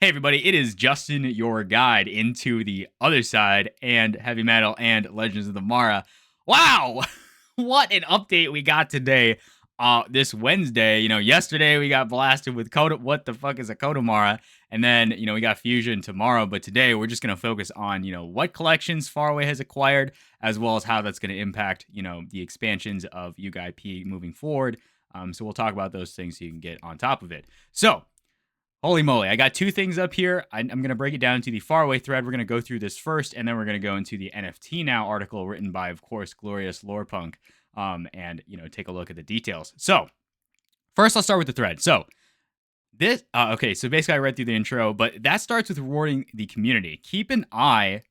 Hey everybody, it is Justin, your guide into the other side and heavy metal and Legends of the Mara. Wow, what an update we got today. This Wednesday, yesterday we got blasted with Coda. What the fuck is a Kodamara? And then, we got Fusion tomorrow. But today we're just going to focus on, what collections Faraway has acquired, as well as how that's going to impact, the expansions of Yuga IP moving forward. So we'll talk about those things so you can get on top of it. So, holy moly, I got two things up here. I'm going to break it down into the Faraway thread. We're going to go through this first, and then we're going to go into the NFT Now article written by, of course, Glorious Lorepunk, and, take a look at the details. So, first, I'll start with the thread. So, so basically I read through the intro, but that starts with rewarding the community. Keep an eye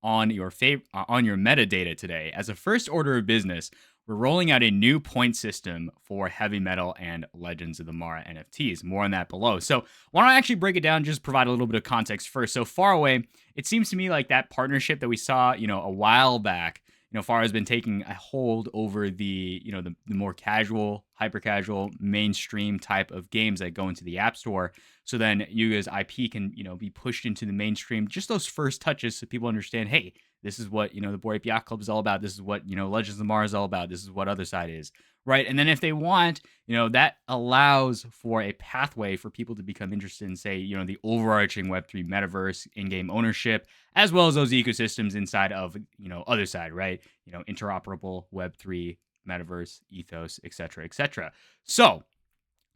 on your metadata today. As a first order of business, we're rolling out a new point system for heavy metal and Legends of the Mara NFTs. More on that below. So why don't I actually break it down, just provide a little bit of context first. So Faraway, it seems to me like that partnership that we saw, a while back, Faraway has been taking a hold over the more casual, hyper-casual, mainstream type of games that go into the App Store. So then Yuga's IP can, be pushed into the mainstream. Just those first touches so people understand, hey, this is what, the Board Ape Yacht Club is all about. This is what, Legends of the Mara is all about. This is what OtherSide is, right? And then if they want, that allows for a pathway for people to become interested in, say, the overarching Web3 metaverse, in-game ownership, as well as those ecosystems inside of, OtherSide, right? Interoperable Web3 metaverse ethos, etc., etc. So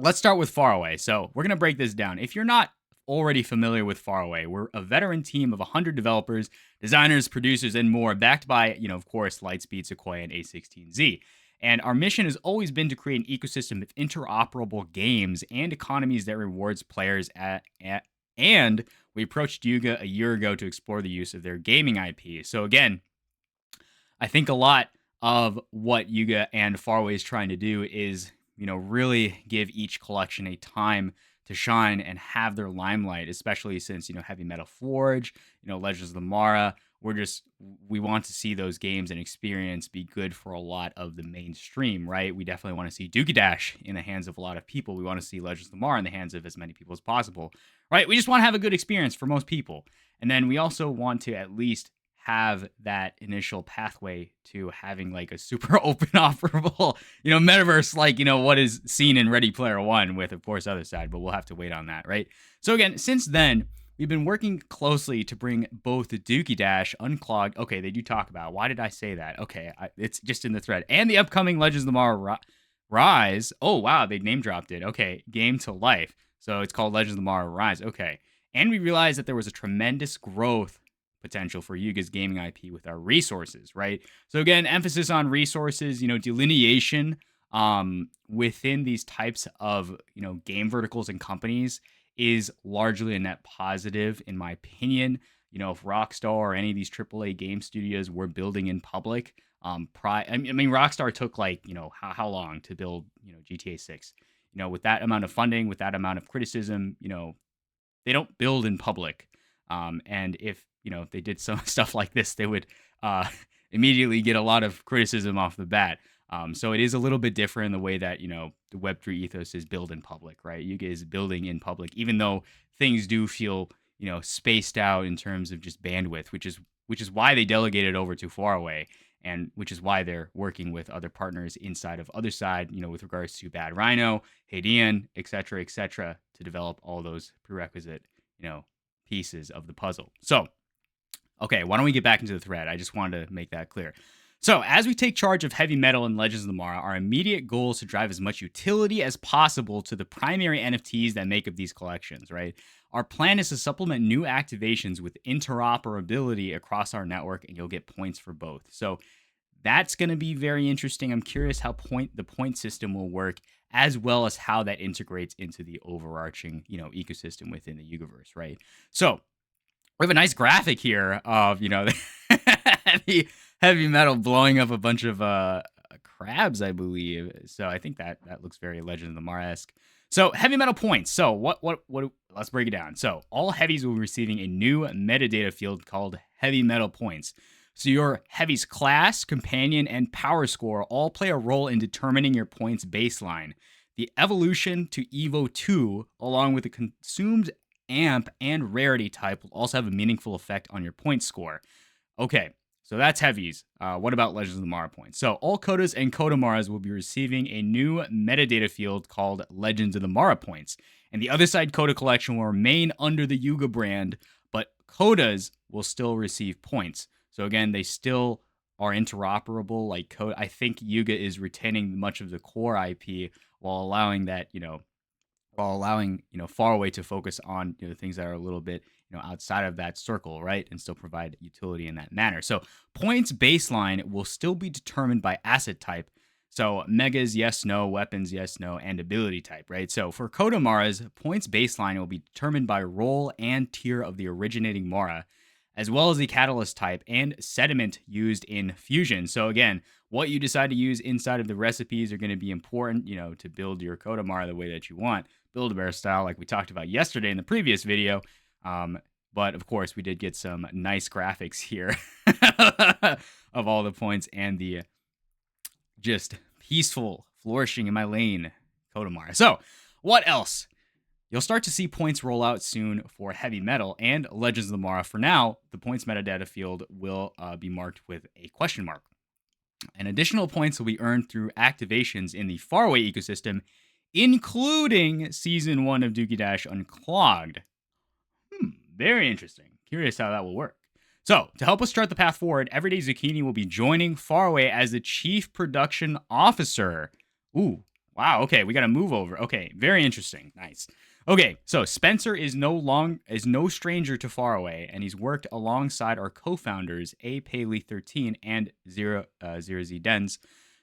let's start with Faraway. So we're going to break this down. If you're not already familiar with Faraway, we're a veteran team of 100 developers, designers, producers, and more, backed by, of course, Lightspeed, Sequoia, and A16Z. And our mission has always been to create an ecosystem of interoperable games and economies that rewards players and we approached Yuga a year ago to explore the use of their gaming IP. So again, I think a lot of what Yuga and Faraway is trying to do is, really give each collection a time to shine and have their limelight, especially since, Heavy Metal Forge, Legends of the Mara, we want to see those games and experience be good for a lot of the mainstream, right? We definitely want to see Dookie Dash in the hands of a lot of people. We want to see Legends of the Mara in the hands of as many people as possible, right? We just want to have a good experience for most people. And then we also want to at least have that initial pathway to having like a super open offerable, metaverse, like, what is seen in Ready Player One with, of course, OtherSide, but we'll have to wait on that, right? So again, since then, we've been working closely to bring both the Dookie Dash, Unclogged, okay, they do talk about, why did I say that? Okay, it's just in the thread, and the upcoming Legends of the Mara Rise, oh wow, they name dropped it, okay, game to life, so it's called Legends of the Mara Rise, okay, and we realized that there was a tremendous growth potential for Yuga's gaming IP with our resources, right? So again, emphasis on resources, delineation within these types of, game verticals and companies is largely a net positive, in my opinion. If Rockstar or any of these AAA game studios were building in public, Rockstar took like, how long to build, GTA 6? With that amount of funding, with that amount of criticism, they don't build in public. And if they did some stuff like this, they would immediately get a lot of criticism off the bat. So it is a little bit different in the way that, the Web3 ethos is built in public, right? Yuga is building in public, even though things do feel, spaced out in terms of just bandwidth, which is why they delegated over to Faraway, and which is why they're working with other partners inside of OtherSide, with regards to Bad Rhino, Hadean, et cetera, to develop all those prerequisite, pieces of the puzzle. So, okay, why don't we get back into the thread? I just wanted to make that clear. So, as we take charge of Heavy Metal and Legends of the Mara, our immediate goal is to drive as much utility as possible to the primary NFTs that make up these collections, right? Our plan is to supplement new activations with interoperability across our network, and you'll get points for both. So, that's going to be very interesting. I'm curious how the point system will work, as well as how that integrates into the overarching, ecosystem within the Yugaverse, right? So, we have a nice graphic here of, heavy metal blowing up a bunch of crabs, I believe. So I think that looks very Legend of the Mara-esque. So heavy metal points. So what? Let's break it down. So all heavies will be receiving a new metadata field called heavy metal points. So your heavy's class, companion, and power score all play a role in determining your points baseline. The evolution to Evo 2, along with the consumed amp, and rarity type will also have a meaningful effect on your point score. Okay, so that's heavies. What about Legends of the Mara points? So all Kodas and Kodamaras will be receiving a new metadata field called Legends of the Mara points. And the other side Koda collection will remain under the Yuga brand, but Kodas will still receive points. So again, they still are interoperable. Like Koda, I think Yuga is retaining much of the core IP while allowing that, Faraway to focus on things that are a little bit outside of that circle, right, and still provide utility in that manner. So points baseline will still be determined by asset type. So megas, yes, no, weapons, yes, no, and ability type, right? So for Kodamaras, points baseline will be determined by role and tier of the originating Mara, as well as the catalyst type and sediment used in fusion. So again, what you decide to use inside of the recipes are going to be important, to build your Kodamara the way that you want. Build-A-Bear style, like we talked about yesterday in the previous video. But of course, we did get some nice graphics here of all the points and the just peaceful flourishing in my lane Kodamara. So, what else? You'll start to see points roll out soon for Heavy Metal and Legends of the Mara. For now, the points metadata field will be marked with a question mark. And additional points will be earned through activations in the Faraway ecosystem, including Season 1 of Dookie Dash Unclogged. Very interesting. Curious how that will work. So, to help us chart the path forward, Everyday Zucchini will be joining Faraway as the Chief Production Officer. Ooh, wow, okay, we got to move over. Okay, very interesting. Nice. Okay, so Spencer is no stranger to Faraway, and he's worked alongside our co-founders, A. Paley13 and Zero Z Dens,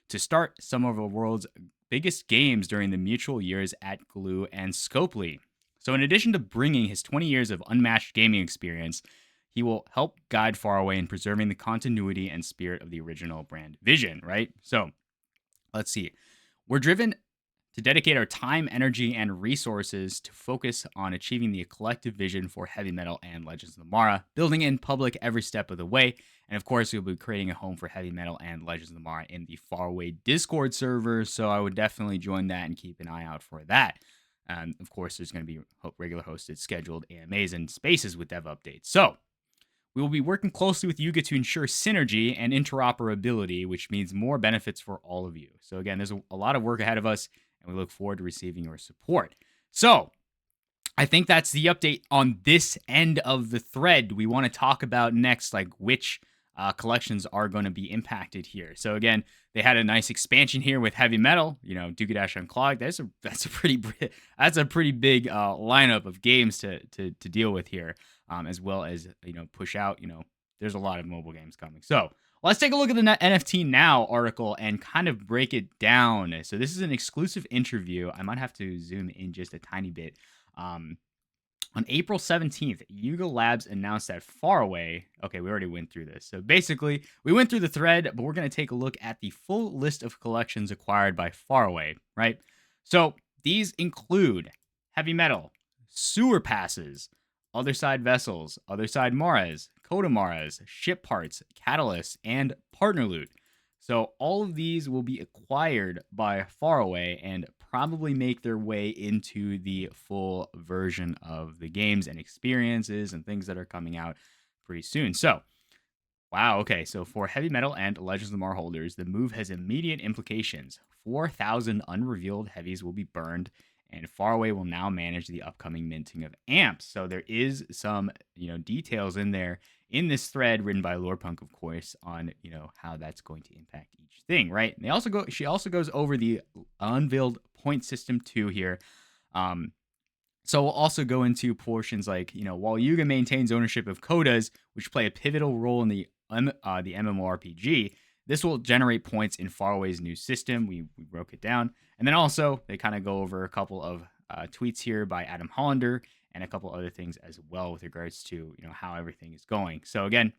to start some of the world's biggest games during the mutual years at Glue and Scopely. So in addition to bringing his 20 years of unmatched gaming experience, he will help guide Faraway in preserving the continuity and spirit of the original brand vision, right? So let's see. We're driven to dedicate our time, energy, and resources to focus on achieving the collective vision for Heavy Metal and Legends of the Mara, building in public every step of the way. And of course, we'll be creating a home for Heavy Metal and Legends of the Mara in the Faraway Discord server. So I would definitely join that and keep an eye out for that. Of course, there's going to be regular hosted scheduled AMAs and spaces with dev updates. So we will be working closely with Yuga to ensure synergy and interoperability, which means more benefits for all of you. So again, there's a lot of work ahead of us, and we look forward to receiving your support. So I think that's the update on this end of the thread. We want to talk about next, like which collections are going to be impacted here. So again, they had a nice expansion here with Heavy Metal, Dookie Dash Unclogged. That's a pretty big lineup of games to deal with here, as well as push out. There's a lot of mobile games coming. So let's take a look at the NFT Now article and kind of break it down. So this is an exclusive interview. I might have to zoom in just a tiny bit. On April 17th, Yuga Labs announced that Faraway... Okay, we already went through this. So basically, we went through the thread, but we're going to take a look at the full list of collections acquired by Faraway, right? So these include Heavy Metal, Sewer Passes, Other Side Vessels, Other Side Maras, Kodamaras, Ship Parts, Catalysts, and Partner Loot. So all of these will be acquired by Faraway and probably make their way into the full version of the games and experiences and things that are coming out pretty soon. So, wow, okay, so for Heavy Metal and Legends of the Mara holders, the move has immediate implications. 4,000 unrevealed heavies will be burned, and Faraway will now manage the upcoming minting of amps. So there is some, details in there in this thread written by Lorepunk, of course, on, how that's going to impact each thing, right? And she also goes over the unveiled point system too here. So we'll also go into portions like, while Yuga maintains ownership of Kodas, which play a pivotal role in the MMORPG, this will generate points in Faraway's new system. We broke it down. And then also, they kind of go over a couple of tweets here by Adam Hollander and a couple other things as well with regards to, how everything is going. So again,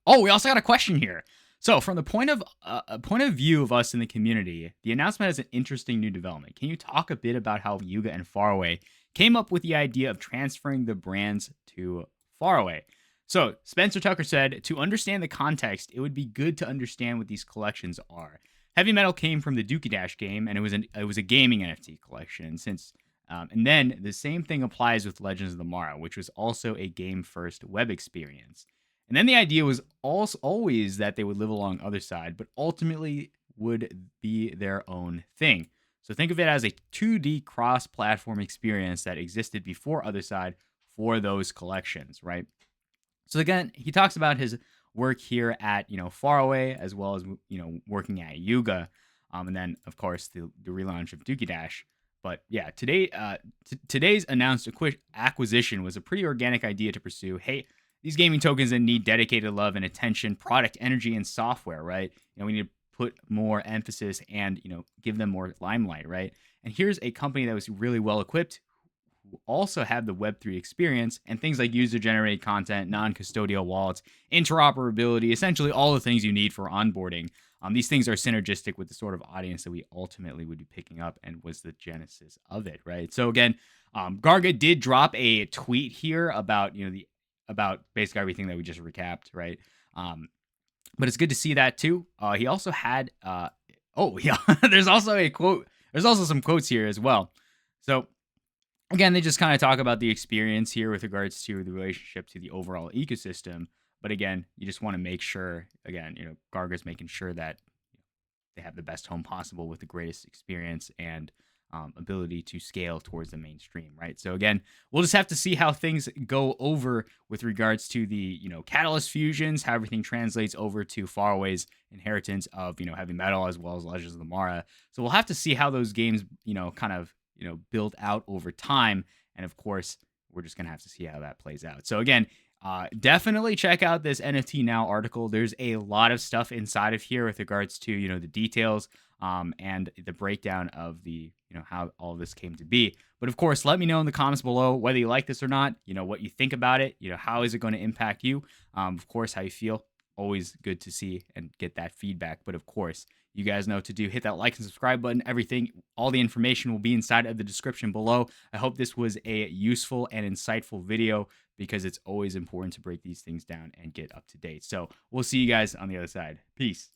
we also got a question here. So from the point of view of us in the community, the announcement has an interesting new development. Can you talk a bit about how Yuga and Faraway came up with the idea of transferring the brands to Faraway? So Spencer Tucker said, to understand the context, it would be good to understand what these collections are. Heavy Metal came from the Dookie Dash game, and it was a gaming NFT collection. Since And then the same thing applies with Legends of the Mara, which was also a game first web experience. And then the idea was also always that they would live along other side, but ultimately would be their own thing. So think of it as a 2D cross platform experience that existed before Other Side for those collections, right? So again, he talks about his work here at Faraway, as well as working at Yuga, and then of course the relaunch of Dookie Dash. But yeah, today's announced acquisition was a pretty organic idea to pursue. Hey, these gaming tokens that need dedicated love and attention, product energy, and software, right? We need to put more emphasis and give them more limelight, right? And here's a company that was really well equipped, who also have the Web3 experience and things like user generated content, non custodial wallets, interoperability, essentially all the things you need for onboarding. These things are synergistic with the sort of audience that we ultimately would be picking up and was the genesis of it, right? So again, Garga did drop a tweet here about about basically everything that we just recapped, right? But it's good to see that too. He also had oh yeah, there's also a quote. There's also some quotes here as well. So again, they just kind of talk about the experience here with regards to the relationship to the overall ecosystem. But again, you just want to make sure, again, Garga's making sure that they have the best home possible with the greatest experience and ability to scale towards the mainstream, right? So again, we'll just have to see how things go over with regards to the Catalyst fusions, how everything translates over to Faraway's inheritance of heavy metal as well as Legends of the Mara. So we'll have to see how those games kind of build out over time, and of course, we're just gonna have to see how that plays out. So again, definitely check out this NFT Now article. There's a lot of stuff inside of here with regards to the details and the breakdown of the how all this came to be. But of course, let me know in the comments below whether you like this or not. What you think about it. How is it going to impact you? Of course, how you feel. Always good to see and get that feedback. But of course, you guys know what to do. Hit that like and subscribe button. Everything, all the information will be inside of the description below. I hope this was a useful and insightful video, because it's always important to break these things down and get up to date. So we'll see you guys on the other side. Peace.